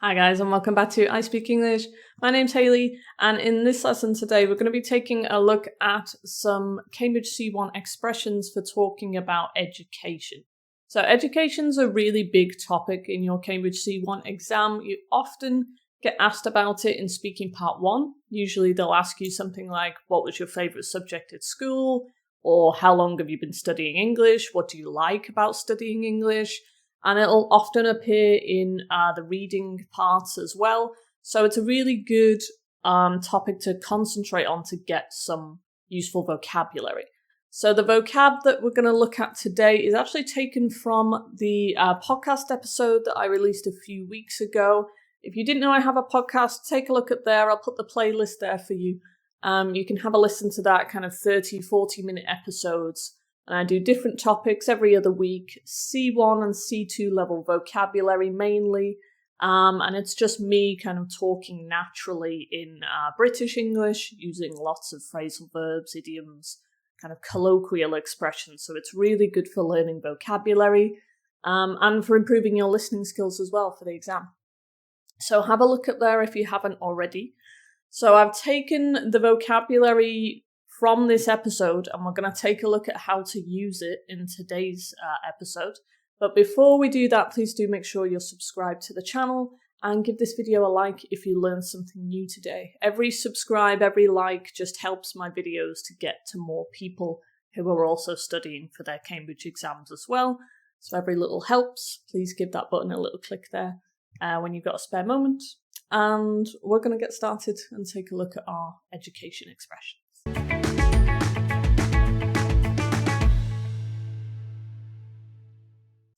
Hi guys, and welcome back to I Speak English. My name's Hayley, and in this lesson today we're going to be taking a look at some Cambridge C1 expressions for talking about education. So education's a really big topic in your Cambridge C1 exam. You often get asked about it in speaking part 1. Usually they'll ask you something like, what was your favourite subject at school? Or how long have you been studying English? What do you like about studying English? And it'll often appear in the reading parts as well. So it's a really good topic to concentrate on to get some useful vocabulary. So the vocab that we're going to look at today is actually taken from the podcast episode that I released a few weeks ago. If you didn't know I have a podcast, take a look at there. I'll put the playlist there for you. You can have a listen to that kind of 30, 40-minute episodes. And I do different topics every other week, C1 and C2 level vocabulary mainly, and it's just me kind of talking naturally in British English, using lots of phrasal verbs, idioms, kind of colloquial expressions, so it's really good for learning vocabulary, and for improving your listening skills as well for the exam. So have a look at there if you haven't already. So I've taken the vocabulary from this episode, and we're going to take a look at how to use it in today's episode. But before we do that, please do make sure you're subscribed to the channel and give this video a like if you learned something new today. Every subscribe, every like just helps my videos to get to more people who are also studying for their Cambridge exams as well. So every little helps. Please give that button a little click there when you've got a spare moment. And we're going to get started and take a look at our education expressions.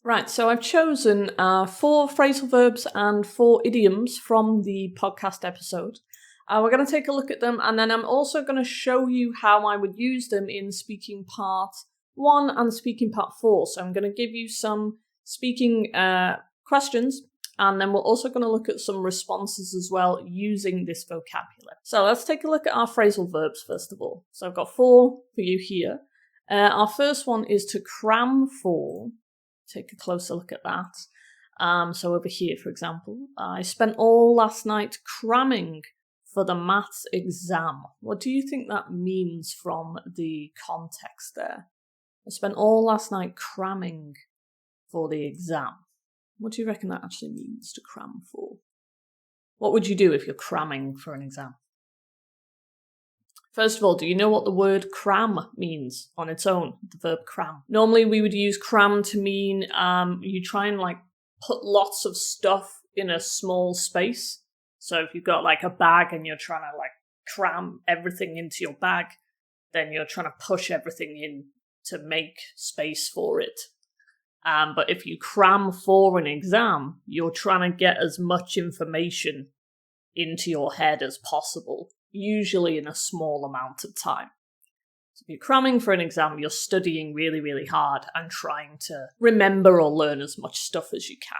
Right, so I've chosen 4 phrasal verbs and 4 idioms from the podcast episode. We're going to take a look at them, and then I'm also going to show you how I would use them in speaking part 1 and speaking part 4. So I'm going to give you some speaking questions, and then we're also going to look at some responses as well using this vocabulary. So let's take a look at our phrasal verbs first of all. So I've got 4 for you here. Our first one is to cram for. Take a closer look at that. So over here, for example, I spent all last night cramming for the maths exam. What do you think that means from the context there? I spent all last night cramming for the exam. What do you reckon that actually means, to cram for? What would you do if you're cramming for an exam? First of all, do you know what the word cram means on its own, the verb cram? Normally we would use cram to mean you try and put lots of stuff in a small space. So if you've got a bag and you're trying to cram everything into your bag, then you're trying to push everything in to make space for it. But if you cram for an exam, you're trying to get as much information into your head as possible, usually in a small amount of time. So if you're cramming for an exam, you're studying really, really hard and trying to remember or learn as much stuff as you can.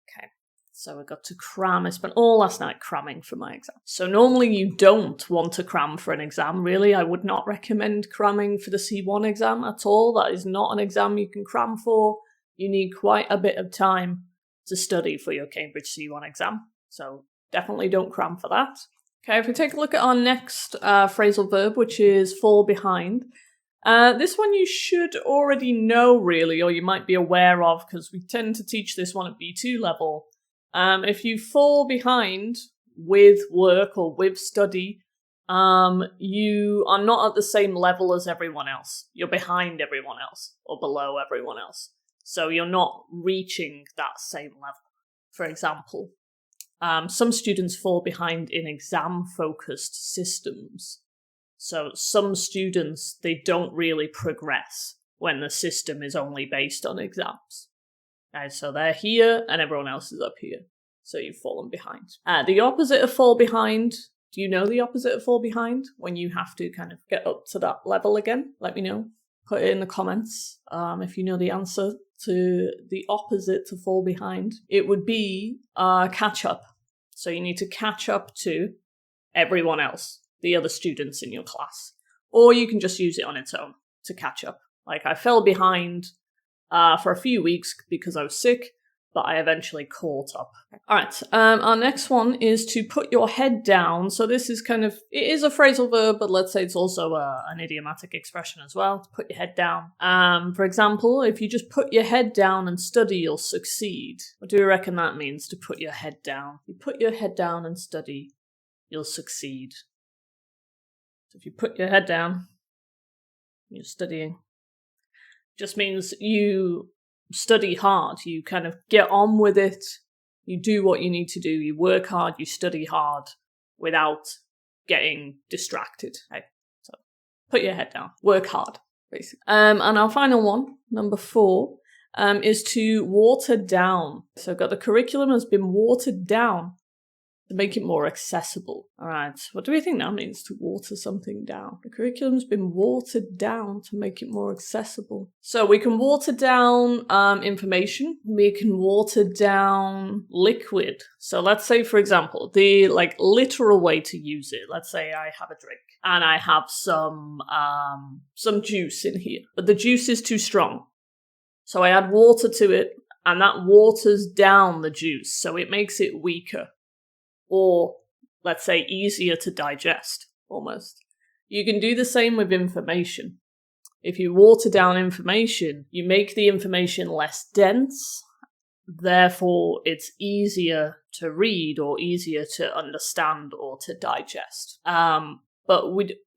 Okay, so we got to cram. I spent all last night cramming for my exam. So normally you don't want to cram for an exam, really. I would not recommend cramming for the C1 exam at all. That is not an exam you can cram for. You need quite a bit of time to study for your Cambridge C1 exam. So definitely don't cram for that. Okay, if we take a look at our next phrasal verb, which is fall behind. This one you should already know, really, or you might be aware of, because we tend to teach this one at B2 level. If you fall behind with work or with study, you are not at the same level as everyone else. You're behind everyone else, or below everyone else. So you're not reaching that same level. For example, some students fall behind in exam-focused systems. So some students, they don't really progress when the system is only based on exams. Okay, so they're here and everyone else is up here. So you've fallen behind. The opposite of fall behind, do you know the opposite of fall behind? When you have to kind of get up to that level again? Let me know. Put it in the comments if you know the answer to the opposite to fall behind. It would be catch up. So you need to catch up to everyone else, the other students in your class. Or you can just use it on its own to catch up. I fell behind for a few weeks because I was sick, but I eventually caught up. All right, our next one is to put your head down. So this is it is a phrasal verb, but let's say it's also an idiomatic expression as well, to put your head down. For example, if you just put your head down and study, you'll succeed. What do you reckon that means, to put your head down? You put your head down and study, you'll succeed. So if you put your head down, you're studying. Just means you study hard, you kind of get on with it, you do what you need to do, you work hard, you study hard without getting distracted. Okay? So put your head down, work hard, basically. And our final one, number 4, is to water down. So I've got the curriculum has been watered down to make it more accessible. All right, what do we think that means, to water something down? The curriculum's been watered down to make it more accessible. So we can water down information. We can water down liquid. So let's say, for example, the literal way to use it. Let's say I have a drink and I have some juice in here, but the juice is too strong. So I add water to it, and that waters down the juice, so it makes it weaker. Or, let's say, easier to digest, almost. You can do the same with information. If you water down information, you make the information less dense, therefore it's easier to read or easier to understand or to digest. But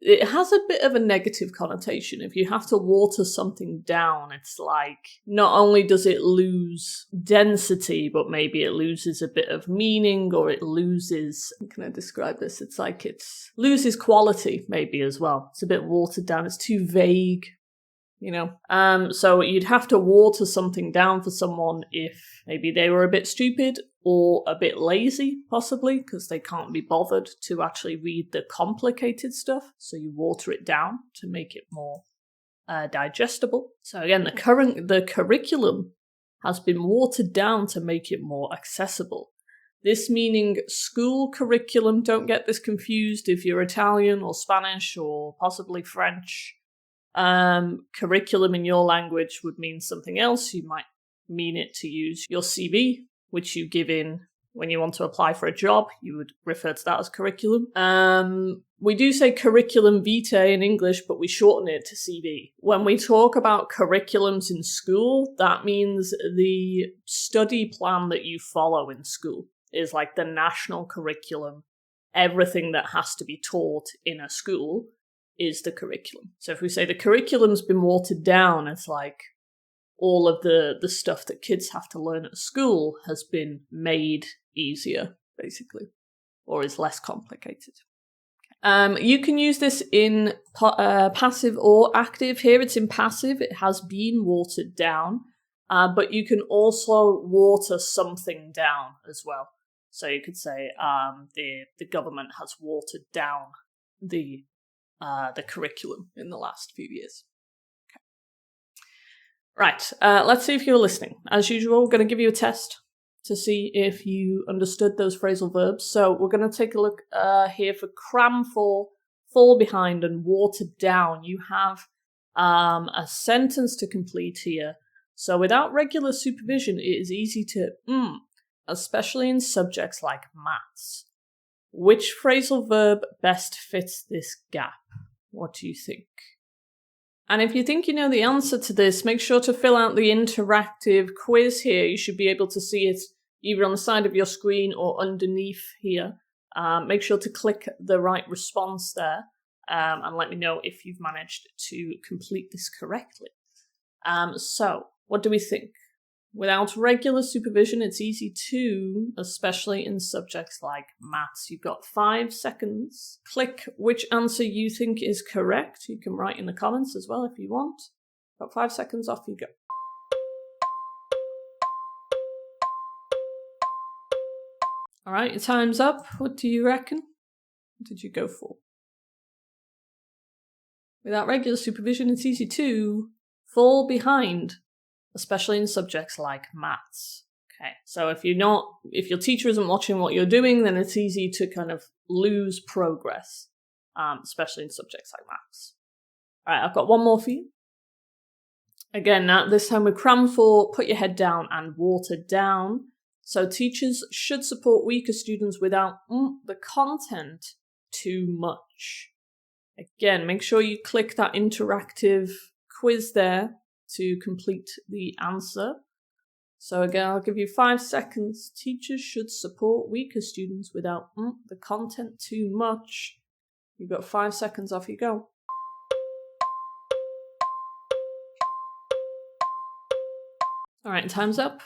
it has a bit of a negative connotation. If you have to water something down, it's like, not only does it lose density, but maybe it loses a bit of meaning, or it loses, how can I describe this? It's like it loses quality, maybe, as well. It's a bit watered down, it's too vague, you know? So you'd have to water something down for someone if maybe they were a bit stupid, or a bit lazy, possibly, because they can't be bothered to actually read the complicated stuff. So you water it down to make it more digestible. So again, the curriculum has been watered down to make it more accessible. This meaning school curriculum. Don't get this confused if you're Italian or Spanish or possibly French. Curriculum in your language would mean something else. You might mean it to use your CV, which you give in when you want to apply for a job. You would refer to that as curriculum. We do say curriculum vitae in English, but we shorten it to CV. When we talk about curriculums in school, that means the study plan that you follow in school is like the national curriculum. Everything that has to be taught in a school is the curriculum. So if we say the curriculum's been watered down, it's like all of the stuff that kids have to learn at school has been made easier, basically, or is less complicated. You can use this in passive or active. Here it's in passive. It has been watered down, but you can also water something down as well. So you could say the government has watered down the curriculum in the last few years. Right, let's see if you're listening. As usual, we're going to give you a test to see if you understood those phrasal verbs. So we're going to take a look here for cram for, fall behind, and water down. You have a sentence to complete here. So without regular supervision, it is easy to especially in subjects like maths. Which phrasal verb best fits this gap? What do you think? And if you think you know the answer to this, make sure to fill out the interactive quiz here. You should be able to see it either on the side of your screen or underneath here. Make sure to click the right response there and let me know if you've managed to complete this correctly. So, what do we think? Without regular supervision, it's easy to, especially in subjects like maths. You've got 5 seconds. Click which answer you think is correct. You can write in the comments as well if you want. Got 5 seconds, off you go. All right, your time's up. What do you reckon? What did you go for? Without regular supervision, it's easy to fall behind, especially in subjects like maths. Okay, so if your teacher isn't watching what you're doing, then it's easy to kind of lose progress, especially in subjects like maths. All right, I've got one more for you. Again, now this time with cram for put your head down and water down. So teachers should support weaker students without the content too much. Again, make sure you click that interactive quiz there to complete the answer. So again, I'll give you 5 seconds. Teachers should support weaker students without the content too much. You've got 5 seconds, off you go. All right, time's up.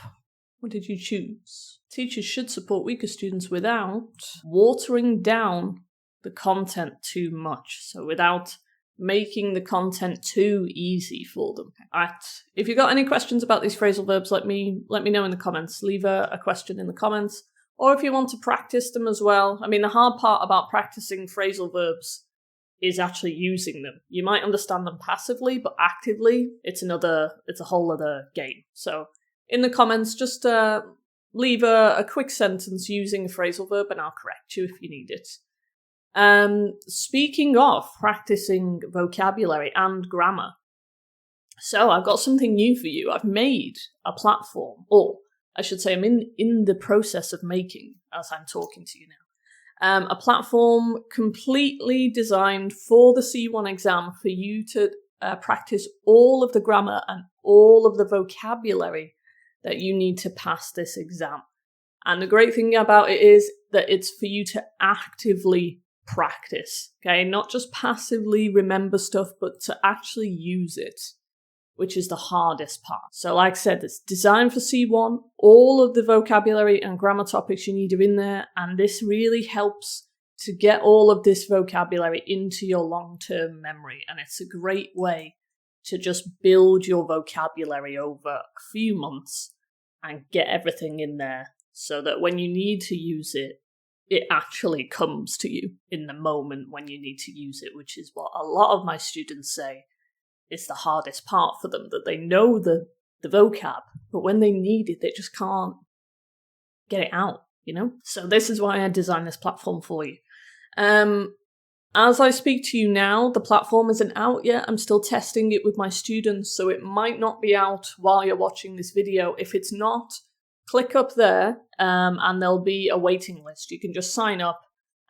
What did you choose? Teachers should support weaker students without watering down the content too much. So without making the content too easy for them. All right. If you've got any questions about these phrasal verbs, let me know in the comments. Leave a question in the comments. Or if you want to practice them as well. I mean, the hard part about practicing phrasal verbs is actually using them. You might understand them passively, but actively, it's a whole other game. So in the comments, just leave a quick sentence using a phrasal verb and I'll correct you if you need it. Speaking of practicing vocabulary and grammar, so I've got something new for you. I've made a platform, or I should say I'm in the process of making as I'm talking to you now. A platform completely designed for the C1 exam for you to practice all of the grammar and all of the vocabulary that you need to pass this exam. And the great thing about it is that it's for you to actively practice, okay? Not just passively remember stuff, but to actually use it, which is the hardest part. So like I said, it's designed for C1. All of the vocabulary and grammar topics you need are in there, and this really helps to get all of this vocabulary into your long-term memory, and it's a great way to just build your vocabulary over a few months and get everything in there so that when you need to use it, it actually comes to you in the moment when you need to use it, which is what a lot of my students say is the hardest part for them, that they know the vocab, but when they need it, they just can't get it out, you know? So this is why I designed this platform for you. As I speak to you now, the platform isn't out yet. I'm still testing it with my students, so it might not be out while you're watching this video. If it's not, click up there and there'll be a waiting list. You can just sign up,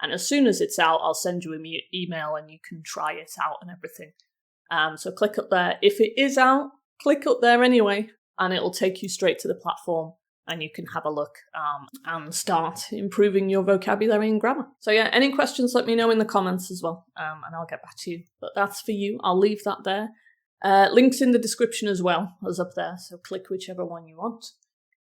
and as soon as it's out, I'll send you an email and you can try it out and everything. So click up there. If it is out, click up there anyway, and it'll take you straight to the platform and you can have a look and start improving your vocabulary and grammar. So yeah, any questions, let me know in the comments as well, and I'll get back to you. But that's for you. I'll leave that there. Links in the description as well as up there, so click whichever one you want.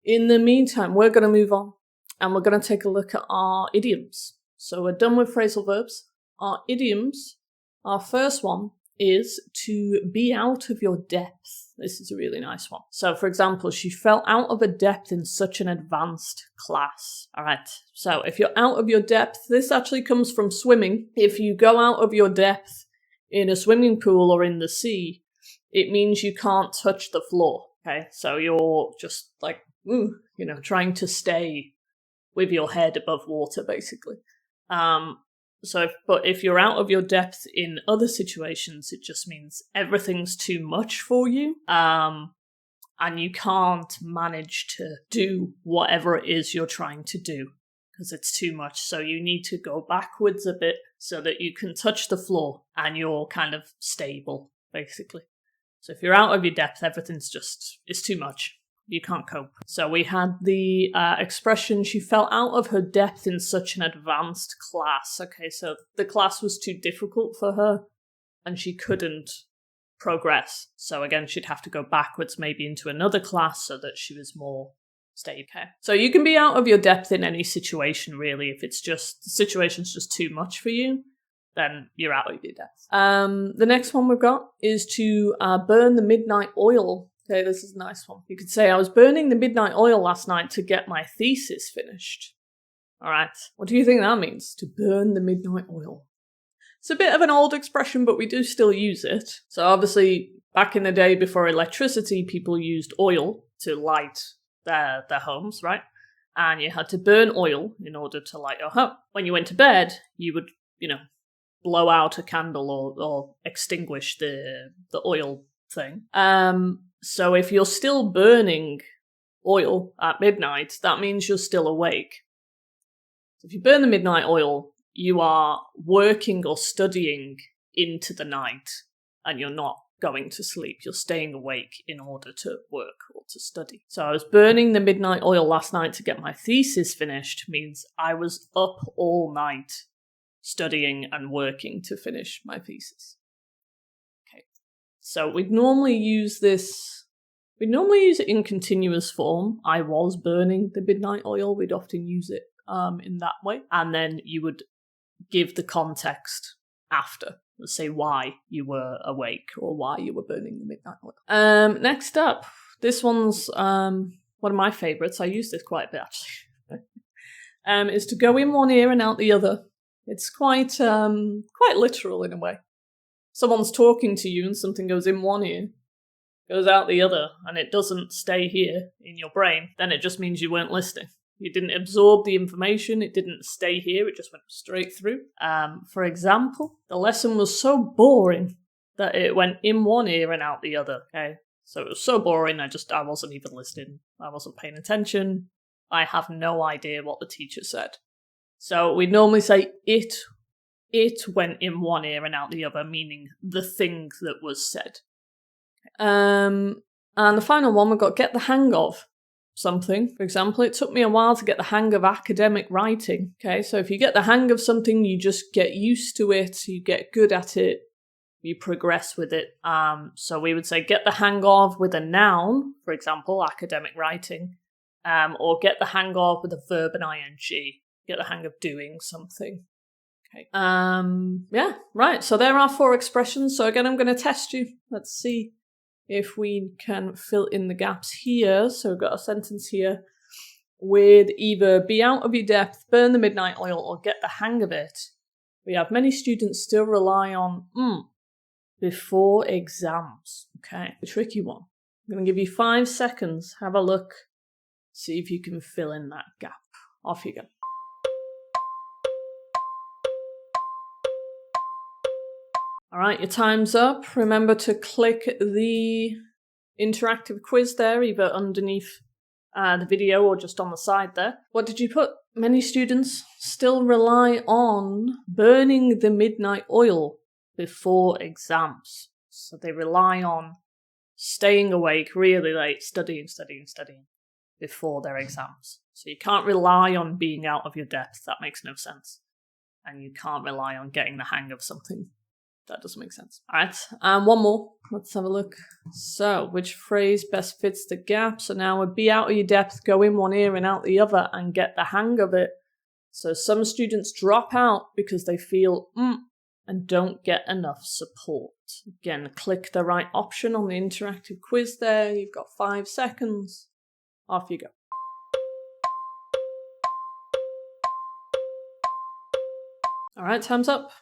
In the meantime, we're going to move on and we're going to take a look at our idioms. So we're done with phrasal verbs. Our idioms, our first one is to be out of your depth. This is a really nice one. So for example, she fell out of her depth in such an advanced class. All right. So if you're out of your depth, this actually comes from swimming. If you go out of your depth in a swimming pool or in the sea, it means you can't touch the floor. Okay. So you're just like, trying to stay with your head above water, basically. But if you're out of your depth in other situations, it just means everything's too much for you, and you can't manage to do whatever it is you're trying to do because it's too much. So you need to go backwards a bit so that you can touch the floor and you're kind of stable, basically. So if you're out of your depth, it's too much. You can't cope. So we had the expression, she fell out of her depth in such an advanced class. Okay, so the class was too difficult for her and she couldn't progress. So again, she'd have to go backwards maybe into another class so that she was more stable. Okay. So you can be out of your depth in any situation, really. If it's just, the situation's just too much for you, then you're out of your depth. The next one we've got is to burn the midnight oil. Okay, this is a nice one. You could say, I was burning the midnight oil last night to get my thesis finished. All right, what do you think that means, to burn the midnight oil? It's a bit of an old expression, but we do still use it. So obviously, back in the day before electricity, people used oil to light their homes, right? And you had to burn oil in order to light your home. When you went to bed, you would, blow out a candle or extinguish the oil thing. So if you're still burning oil at midnight, that means you're still awake. So if you burn the midnight oil, you are working or studying into the night, and you're not going to sleep. You're staying awake in order to work or to study. So I was burning the midnight oil last night to get my thesis finished, means I was up all night studying and working to finish my thesis. Okay, so we'd normally use it in continuous form. I was burning the midnight oil. We'd often use it in that way. And then you would give the context after. Let's say why you were awake or why you were burning the midnight oil. Next up, this one's one of my favourites. I use this quite a bit, actually. Is to go in one ear and out the other. It's quite literal in a way. Someone's talking to you and something goes in one ear, goes out the other, and it doesn't stay here in your brain, then it just means you weren't listening. You didn't absorb the information, it didn't stay here, it just went straight through. For example, the lesson was so boring that it went in one ear and out the other, okay? So it was so boring, I wasn't even listening. I wasn't paying attention. I have no idea what the teacher said. So we'd normally say it went in one ear and out the other, meaning the thing that was said. And the final one, we've got get the hang of something. For example, it took me a while to get the hang of academic writing. Okay, so if you get the hang of something, you just get used to it, you get good at it, you progress with it. So we would say get the hang of with a noun, for example, academic writing, or get the hang of with a verb and ing, get the hang of doing something. Okay. Yeah, right. So there are 4 expressions. So again, I'm going to test you. Let's see if we can fill in the gaps here. So we've got a sentence here with either be out of your depth, burn the midnight oil, or get the hang of it. We have many students still rely on before exams. Okay, a tricky one. I'm going to give you 5 seconds. Have a look. See if you can fill in that gap. Off you go. All right, your time's up. Remember to click the interactive quiz there, either underneath the video or just on the side there. What did you put? Many students still rely on burning the midnight oil before exams. So they rely on staying awake really late, studying before their exams. So you can't rely on being out of your depth. That makes no sense. And you can't rely on getting the hang of something. That doesn't make sense. All right, one more. Let's have a look. So, which phrase best fits the gap? So now would be out of your depth, go in one ear and out the other, and get the hang of it. So some students drop out because they feel and don't get enough support. Again, click the right option on the interactive quiz there. You've got 5 seconds. Off you go. All right, time's up.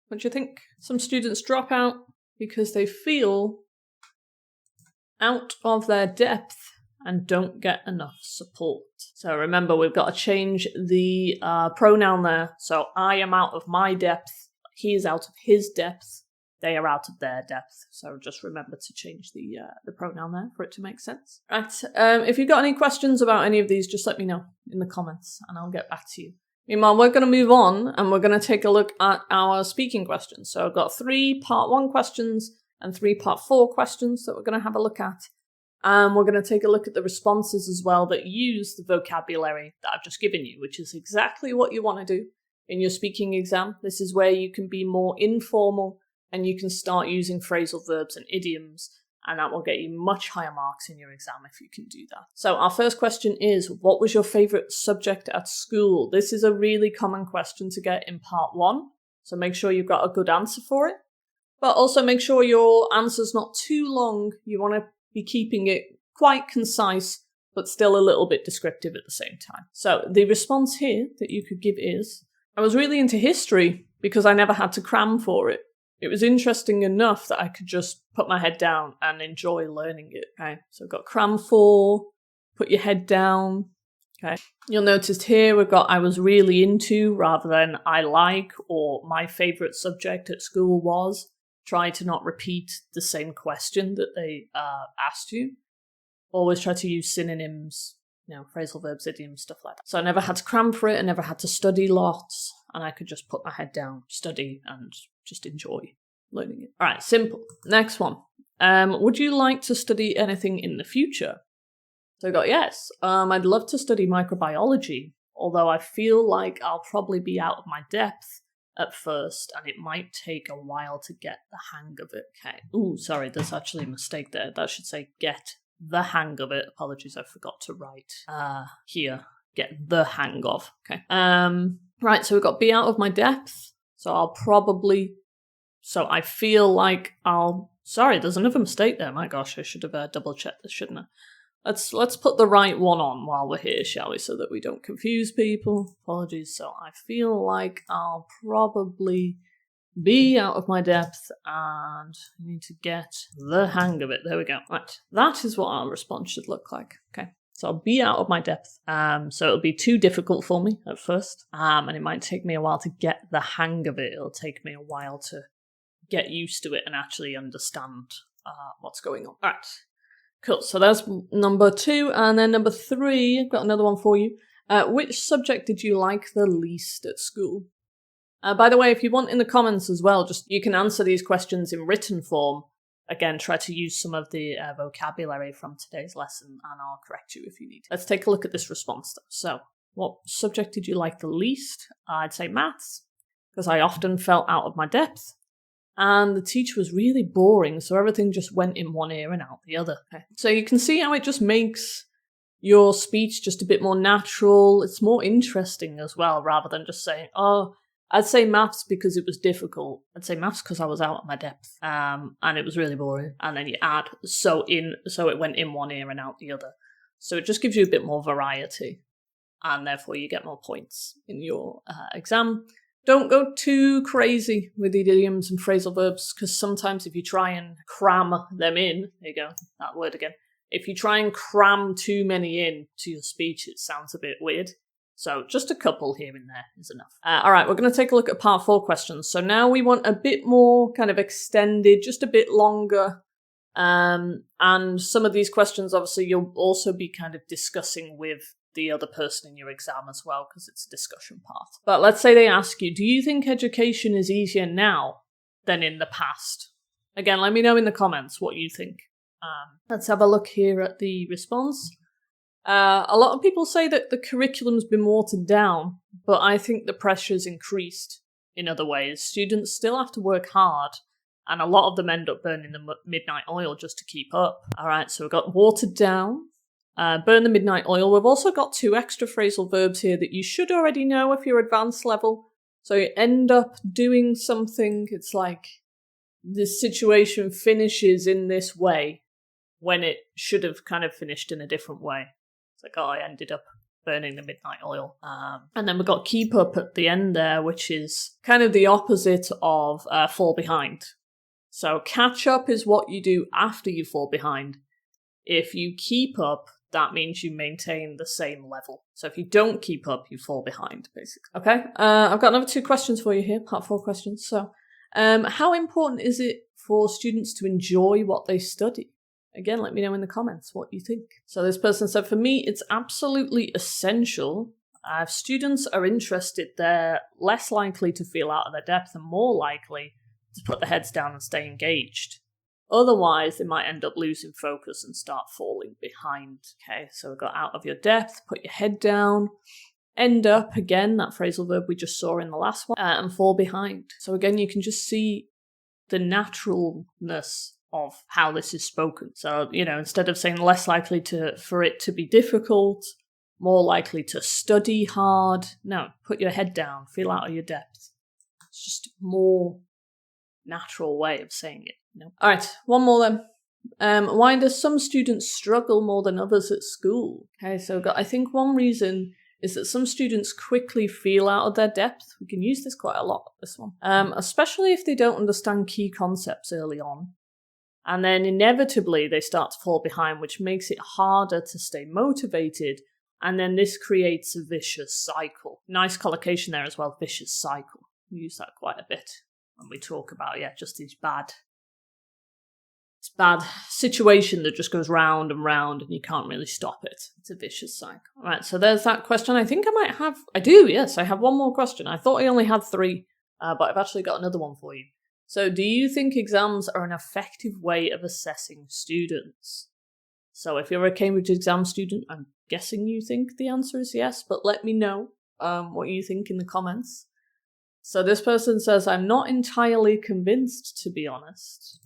What do you think? Some students drop out because they feel out of their depth and don't get enough support. So remember, we've got to change the pronoun there. So I am out of my depth, he is out of his depth, they are out of their depth. So just remember to change the pronoun there for it to make sense. Right. If you've got any questions about any of these, just let me know in the comments and I'll get back to you. Meanwhile, we're going to move on and we're going to take a look at our speaking questions. So I've got 3 part 1 questions and 3 part 4 questions that we're going to have a look at. And we're going to take a look at the responses as well that use the vocabulary that I've just given you, which is exactly what you want to do in your speaking exam. This is where you can be more informal and you can start using phrasal verbs and idioms. And that will get you much higher marks in your exam if you can do that. So our first question is, what was your favourite subject at school? This is a really common question to get in part 1. So make sure you've got a good answer for it. But also make sure your answer's not too long. You want to be keeping it quite concise, but still a little bit descriptive at the same time. So the response here that you could give is, I was really into history because I never had to cram for it. It was interesting enough that I could just put my head down and enjoy learning it. Okay, so I've got cram for, put your head down. Okay, you'll notice here we've got I was really into rather than I like or my favourite subject at school was. try to not repeat the same question that they asked you. Always try to use synonyms, phrasal verbs, idioms, stuff like that. So I never had to cram for it, I never had to study lots, and I could just put my head down, study, and just enjoy learning it. All right, simple. Next one. Would you like to study anything in the future? So I got yes. I'd love to study microbiology, although I feel like I'll probably be out of my depth at first, and it might take a while to get the hang of it. Okay. Ooh, sorry, there's actually a mistake there. That should say get the hang of it. Apologies, I forgot to write here. Get the hang of. Okay. Right, so we've got be out of my depth. So I feel like sorry, there's another mistake there. My gosh, I should have double checked this, shouldn't I? Let's put the right one on while we're here, shall we, so that we don't confuse people. Apologies. So I feel like I'll probably be out of my depth and I need to get the hang of it. There we go. Right. That is what our response should look like. Okay. So I'll be out of my depth. So it'll be too difficult for me at first. And it might take me a while to get the hang of it. It'll take me a while to get used to it and actually understand what's going on. All right. Cool. So that's number 2. And then number 3, I've got another one for you. Which subject did you like the least at school? By the way, if you want in the comments as well, you can answer these questions in written form. Again, try to use some of the vocabulary from today's lesson and I'll correct you if you need. Let's take a look at this response though. So, what subject did you like the least? I'd say maths, because I often felt out of my depth. And the teacher was really boring, so everything just went in one ear and out the other. Okay. So you can see how it just makes your speech just a bit more natural. It's more interesting as well, rather than just saying, oh, I'd say maths because it was difficult. I'd say maths because I was out of my depth. And it was really boring. And then you add so it went in one ear and out the other. So it just gives you a bit more variety. And therefore you get more points in your exam. Don't go too crazy with idioms and phrasal verbs, because sometimes if you try and cram them in, there you go, that word again. If you try and cram too many in to your speech, it sounds a bit weird. So just a couple here and there is enough. All right, we're going to take a look at part 4 questions. So now we want a bit more kind of extended, just a bit longer. And some of these questions, obviously, you'll also be kind of discussing with the other person in your exam as well, because it's a discussion part. But let's say they ask you, do you think education is easier now than in the past? Again, let me know in the comments what you think. Let's have a look here at the response. A lot of people say that the curriculum's been watered down, but I think the pressure's increased in other ways. Students still have to work hard, and a lot of them end up burning the midnight oil just to keep up. All right, so we've got watered down. Burn the midnight oil. We've also got 2 extra phrasal verbs here that you should already know if you're advanced level. So you end up doing something, it's like this situation finishes in this way when it should have kind of finished in a different way. It's like, oh, I ended up burning the midnight oil. And then we've got keep up at the end there, which is kind of the opposite of fall behind. So catch up is what you do after you fall behind. If you keep up, that means you maintain the same level. So if you don't keep up, you fall behind, basically. Okay, I've got another 2 questions for you here, part 4 questions. So, how important is it for students to enjoy what they study? Again, let me know in the comments what you think. So this person said, for me, it's absolutely essential. If students are interested, they're less likely to feel out of their depth and more likely to put their heads down and stay engaged. Otherwise, they might end up losing focus and start falling behind. Okay, so we've got out of your depth, put your head down, end up, again, that phrasal verb we just saw in the last one, and fall behind. So again, you can just see the naturalness of how this is spoken. So, instead of saying less likely for it to be difficult, more likely to study hard, no, put your head down, feel out of your depth. It's just a more natural way of saying it. All right, one more then. Why do some students struggle more than others at school? Okay, so I think one reason is that some students quickly feel out of their depth. We can use this quite a lot, this one. Especially if they don't understand key concepts early on. And then inevitably they start to fall behind, which makes it harder to stay motivated. And then this creates a vicious cycle. Nice collocation there as well, vicious cycle. We use that quite a bit. when we talk about, just this bad situation that just goes round and round and you can't really stop it. It's a vicious cycle. All right, so there's that question. I think I do, yes, I have one more question. I thought I only had 3, but I've actually got another one for you. So do you think exams are an effective way of assessing students? So if you're a Cambridge exam student, I'm guessing you think the answer is yes, but let me know what you think in the comments. So this person says, I'm not entirely convinced, to be honest.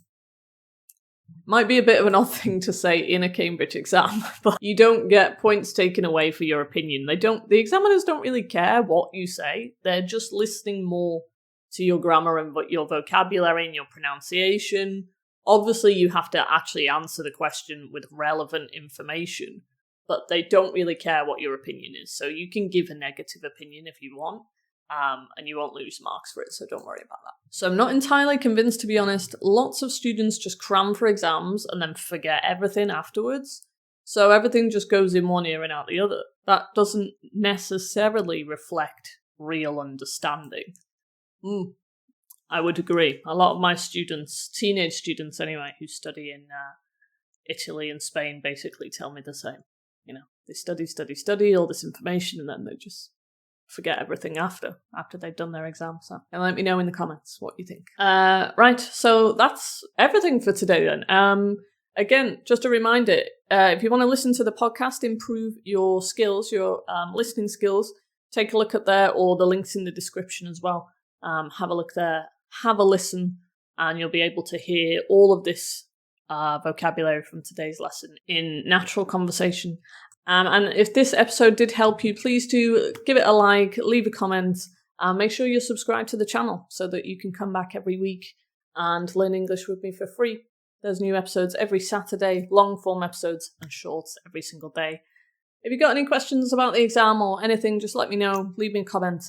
Might be a bit of an odd thing to say in a Cambridge exam, but you don't get points taken away for your opinion. The examiners don't really care what you say. They're just listening more to your grammar and your vocabulary and your pronunciation. Obviously, you have to actually answer the question with relevant information, but they don't really care what your opinion is. So you can give a negative opinion if you want, and you won't lose marks for it, so don't worry about that. So I'm not entirely convinced, to be honest. Lots of students just cram for exams and then forget everything afterwards. So everything just goes in one ear and out the other. That doesn't necessarily reflect real understanding. I would agree. A lot of my students, teenage students anyway, who study in Italy and Spain basically tell me the same. They study all this information and then they just forget everything after they've done their exam. So, and let me know in the comments what you think. Right, so that's everything for today then. Again, just a reminder, if you want to listen to the podcast, improve your skills, your listening skills, take a look at there, or the links in the description as well. Have a look there, have a listen, and you'll be able to hear all of this vocabulary from today's lesson in natural conversation. And if this episode did help you, please do give it a like, leave a comment, and make sure you're subscribed to the channel so that you can come back every week and learn English with me for free. There's new episodes every Saturday, long form episodes and shorts every single day. If you've got any questions about the exam or anything, just let me know, leave me a comment.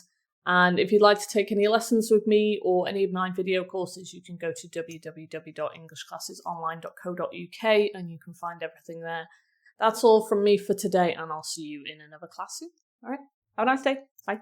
And if you'd like to take any lessons with me or any of my video courses, you can go to www.englishclassesonline.co.uk and you can find everything there. That's all from me for today, and I'll see you in another class soon. All right, have a nice day. Bye.